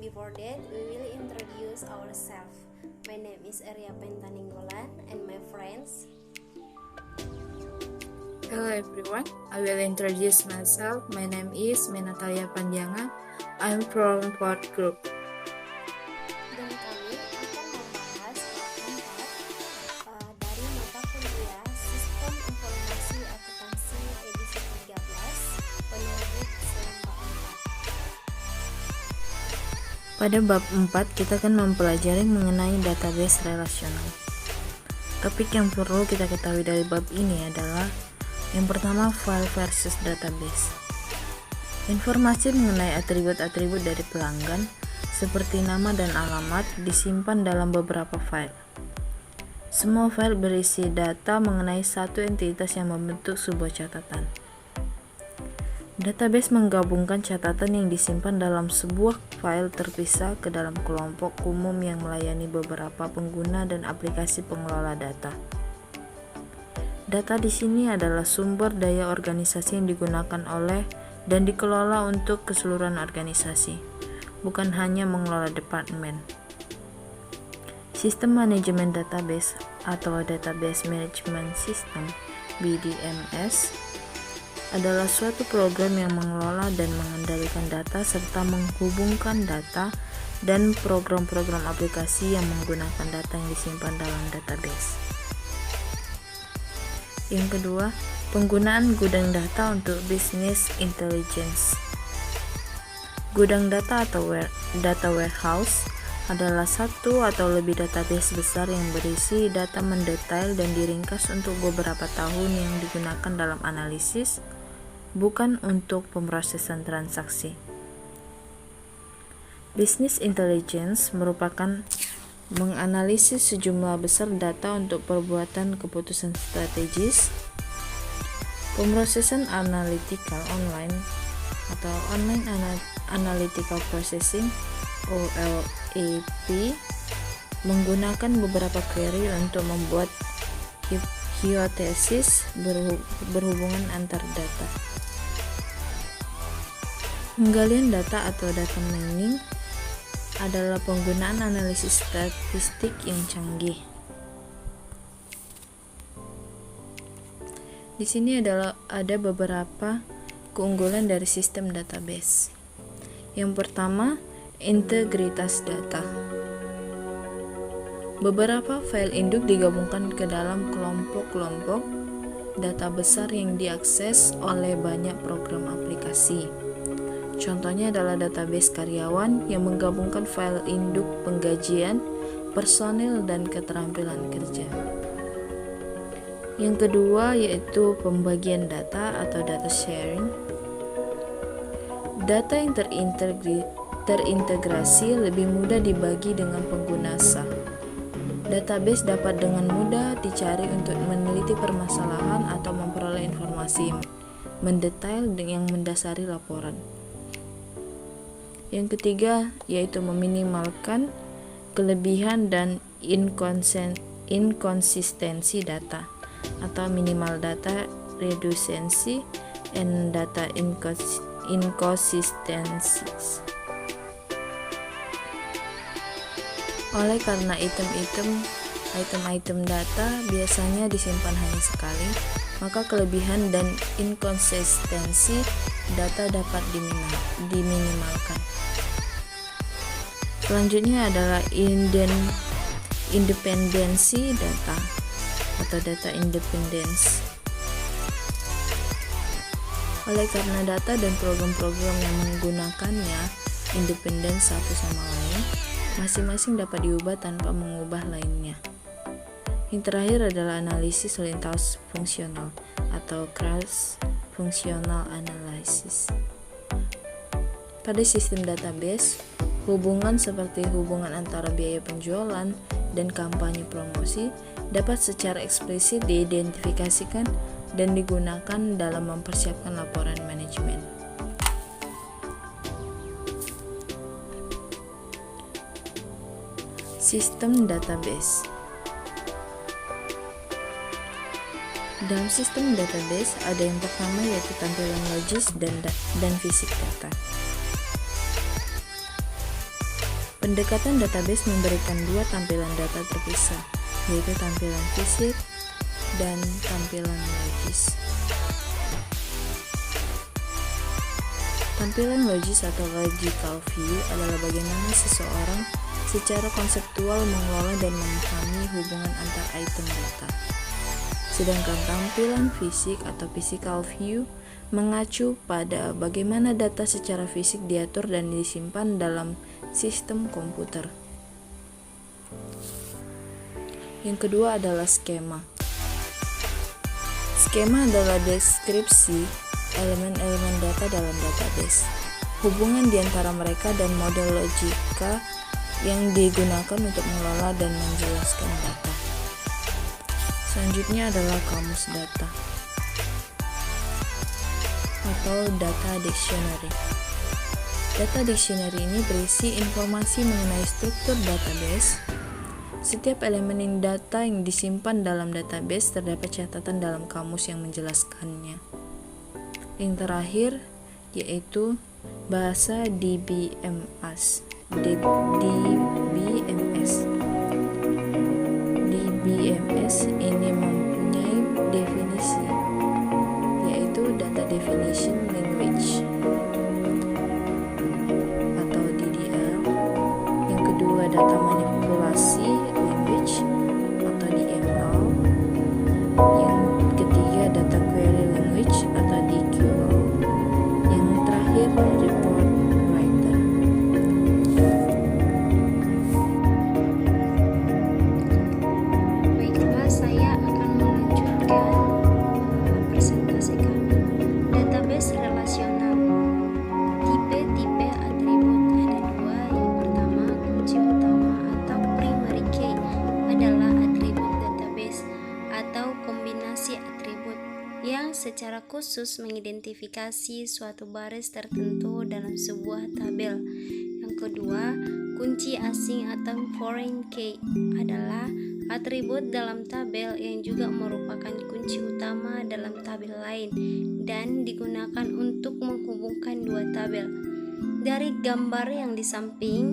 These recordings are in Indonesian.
Before that, we will introduce ourselves. My name is Arya Pentaninggolan and my friends. Hello everyone, I will introduce myself. My name is Menatalia Pandianga. I'm from 4th group. Dan kami akan membahas bab 4 dari mata kuliah Sistem Informasi Akuntansi edisi 13 penerbit Selamba 4. Pada bab 4 kita akan mempelajari mengenai database relasional. Topik yang perlu kita ketahui dari bab ini adalah yang pertama, file versus database. Informasi mengenai atribut-atribut dari pelanggan seperti nama dan alamat disimpan dalam beberapa file. Semua file berisi data mengenai satu entitas yang membentuk sebuah catatan. Database menggabungkan catatan yang disimpan dalam sebuah file terpisah ke dalam kelompok umum yang melayani beberapa pengguna dan aplikasi pengelola data. Data di sini adalah sumber daya organisasi yang digunakan oleh dan dikelola untuk keseluruhan organisasi, bukan hanya mengelola departemen. Sistem manajemen database atau Database Management System (BDMS) adalah suatu program yang mengelola dan mengendalikan data serta menghubungkan data dan program-program aplikasi yang menggunakan data yang disimpan dalam database. Yang kedua, penggunaan gudang data untuk business intelligence. Gudang data atau data warehouse adalah satu atau lebih database besar yang berisi data mendetail dan diringkas untuk beberapa tahun yang digunakan dalam analisis, bukan untuk pemrosesan transaksi. Business intelligence merupakan menganalisis sejumlah besar data untuk perbuatan keputusan strategis, pemrosesan analytical online atau online analytical processing OLAP, menggunakan beberapa query untuk membuat hipotesis berhubungan antar data. Penggalian data atau data mining adalah penggunaan analisis statistik yang canggih. Di sini ada beberapa keunggulan dari sistem database. Yang pertama, integritas data. Beberapa file induk digabungkan ke dalam kelompok-kelompok data besar yang diakses oleh banyak program aplikasi. Contohnya adalah database karyawan yang menggabungkan file induk penggajian, personil, dan keterampilan kerja. Yang kedua yaitu pembagian data atau data sharing. Data yang terintegrasi lebih mudah dibagi dengan pengguna sah. Database dapat dengan mudah dicari untuk meneliti permasalahan atau memperoleh informasi mendetail yang mendasari laporan. Yang ketiga yaitu meminimalkan kelebihan dan inkonsistensi data atau minimal data redundancy and data inconsistencies. Oleh karena item-item data biasanya disimpan hanya sekali, maka kelebihan dan inkonsistensi data dapat diminimalkan. Selanjutnya adalah independensi data atau data independence. Oleh karena data dan program-program yang menggunakannya independen satu sama lain, masing-masing dapat diubah tanpa mengubah lainnya. Yang terakhir adalah analisis lintas fungsional atau cross functional analysis. Pada sistem database, hubungan seperti hubungan antara biaya penjualan dan kampanye promosi dapat secara eksplisit diidentifikasikan dan digunakan dalam mempersiapkan laporan manajemen. Sistem database. Dalam sistem database ada yang pertama yaitu tampilan logis dan fisik data. Pendekatan database memberikan dua tampilan data terpisah, yaitu tampilan fisik dan tampilan logis. Tampilan logis atau logical view adalah bagaimana seseorang secara konseptual mengelola dan memahami hubungan antar item data. Sedangkan tampilan fisik atau physical view mengacu pada bagaimana data secara fisik diatur dan disimpan dalam sistem komputer. Yang kedua adalah skema. Skema adalah deskripsi elemen-elemen data dalam database, hubungan di antara mereka dan model logika yang digunakan untuk mengelola dan menjelaskan data. Selanjutnya adalah kamus data atau data dictionary. Data dictionary ini berisi informasi mengenai struktur database. Setiap elemen data yang disimpan dalam database terdapat catatan dalam kamus yang menjelaskannya. Yang terakhir yaitu bahasa DBMS. DBMS ini mempunyai definisi, yaitu Data Definition Language atau DDL. Yang kedua, Data Manipulasi Language atau DML. Yang ketiga, Data Query Language atau DQL. Yang terakhir, Report Writer. Baiklah, saya akan melanjutkan presentasi kami. Database relasional. Tipe-tipe atribut ada dua. Yang pertama, kunci utama atau primary key adalah atribut database atau kombinasi atribut yang secara khusus mengidentifikasi suatu baris tertentu dalam sebuah tabel. Yang kedua, kunci asing atau foreign key adalah atribut dalam tabel yang juga merupakan kunci utama dalam tabel lain dan digunakan untuk menghubungkan dua tabel. Dari gambar yang di samping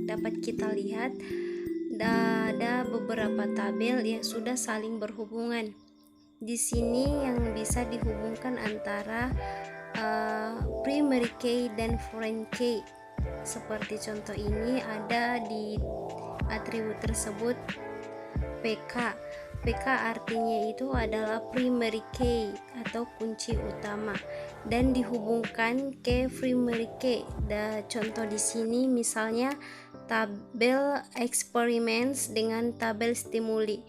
dapat kita lihat ada beberapa tabel yang sudah saling berhubungan. Di sini yang bisa dihubungkan antara primary key dan foreign key. Seperti contoh ini ada di atribut tersebut PK. PK artinya itu adalah primary key atau kunci utama dan dihubungkan ke primary key. Contoh di sini misalnya tabel experiments dengan tabel stimuli.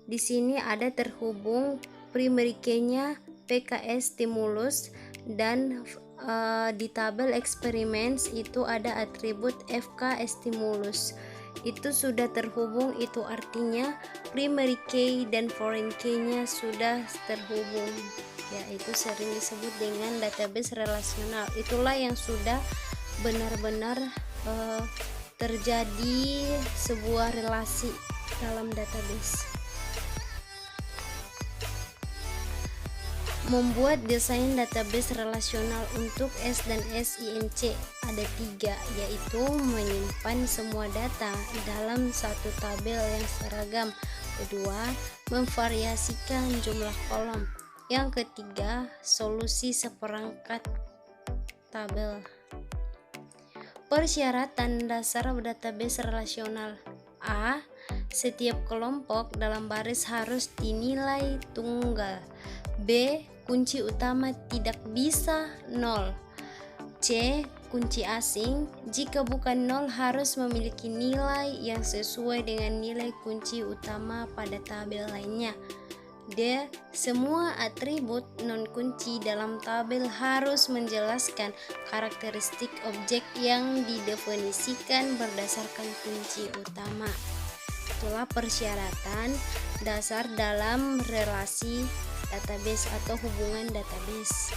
Di sini ada terhubung primary key-nya PKS stimulus dan di tabel experiments itu ada atribut FK stimulus. Itu sudah terhubung, itu artinya primary key dan foreign key-nya sudah terhubung. Ya, itu sering disebut dengan database relasional. Itulah yang sudah benar-benar terjadi sebuah relasi dalam database. Membuat desain database relasional untuk S dan SIMC ada 3, yaitu menyimpan semua data dalam satu tabel yang seragam. Kedua, memvariasikan jumlah kolom. Yang ketiga, solusi seperangkat tabel. Persyaratan dasar database relasional. A. Setiap kelompok dalam baris harus dinilai tunggal. B. Kunci utama tidak bisa 0. C. Kunci asing jika bukan 0 harus memiliki nilai yang sesuai dengan nilai kunci utama pada tabel lainnya. D. Semua atribut non-kunci dalam tabel harus menjelaskan karakteristik objek yang didefinisikan berdasarkan kunci utama. Itulah persyaratan dasar dalam relasi database atau hubungan database.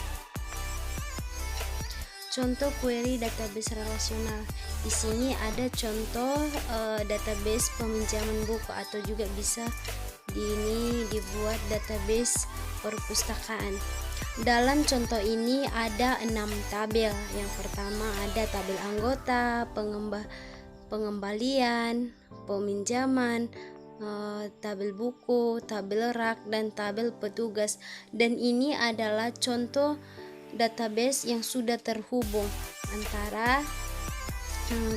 Contoh query database relasional. Di sini ada contoh database peminjaman buku atau juga bisa dibuat database perpustakaan. Dalam contoh ini ada 6 tabel. Yang pertama ada tabel anggota, pengembalian, peminjaman, tabel buku, tabel rak, dan tabel petugas. Dan ini adalah contoh database yang sudah terhubung antara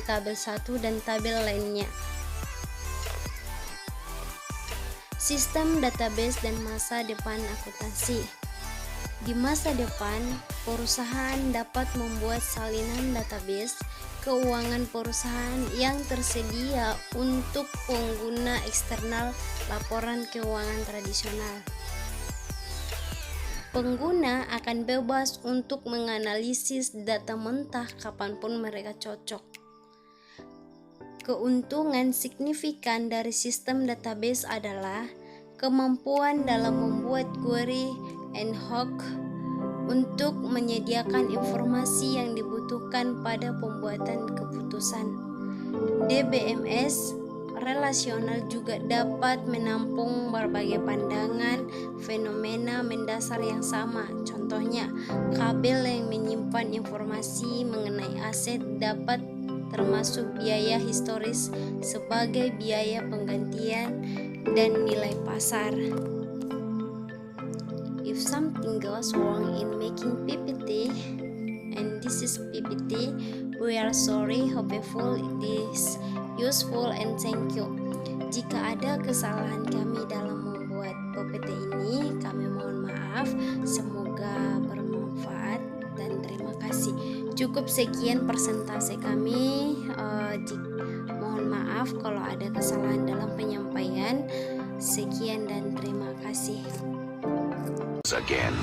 tabel 1 dan tabel lainnya. Sistem database dan masa depan akuntansi. Di masa depan, perusahaan dapat membuat salinan database keuangan perusahaan yang tersedia untuk pengguna eksternal laporan keuangan tradisional. Pengguna akan bebas untuk menganalisis data mentah kapanpun mereka cocok. Keuntungan signifikan dari sistem database adalah kemampuan dalam membuat query ad hoc untuk menyediakan informasi yang dibutuhkan pada pembuatan keputusan. DBMS relasional juga dapat menampung berbagai pandangan fenomena mendasar yang sama. Contohnya, kabel yang menyimpan informasi mengenai aset dapat termasuk biaya historis sebagai biaya penggantian dan nilai pasar. If something goes wrong in making PPT, and this is PPT, we are sorry, hopeful it is useful, and thank you. Jika ada kesalahan kami dalam membuat PPT ini, kami mohon maaf. Semoga bermanfaat dan terima kasih. Cukup sekian persentase kami. Mohon maaf kalau ada kesalahan dalam penyampaian. Sekian dan terima kasih. Again.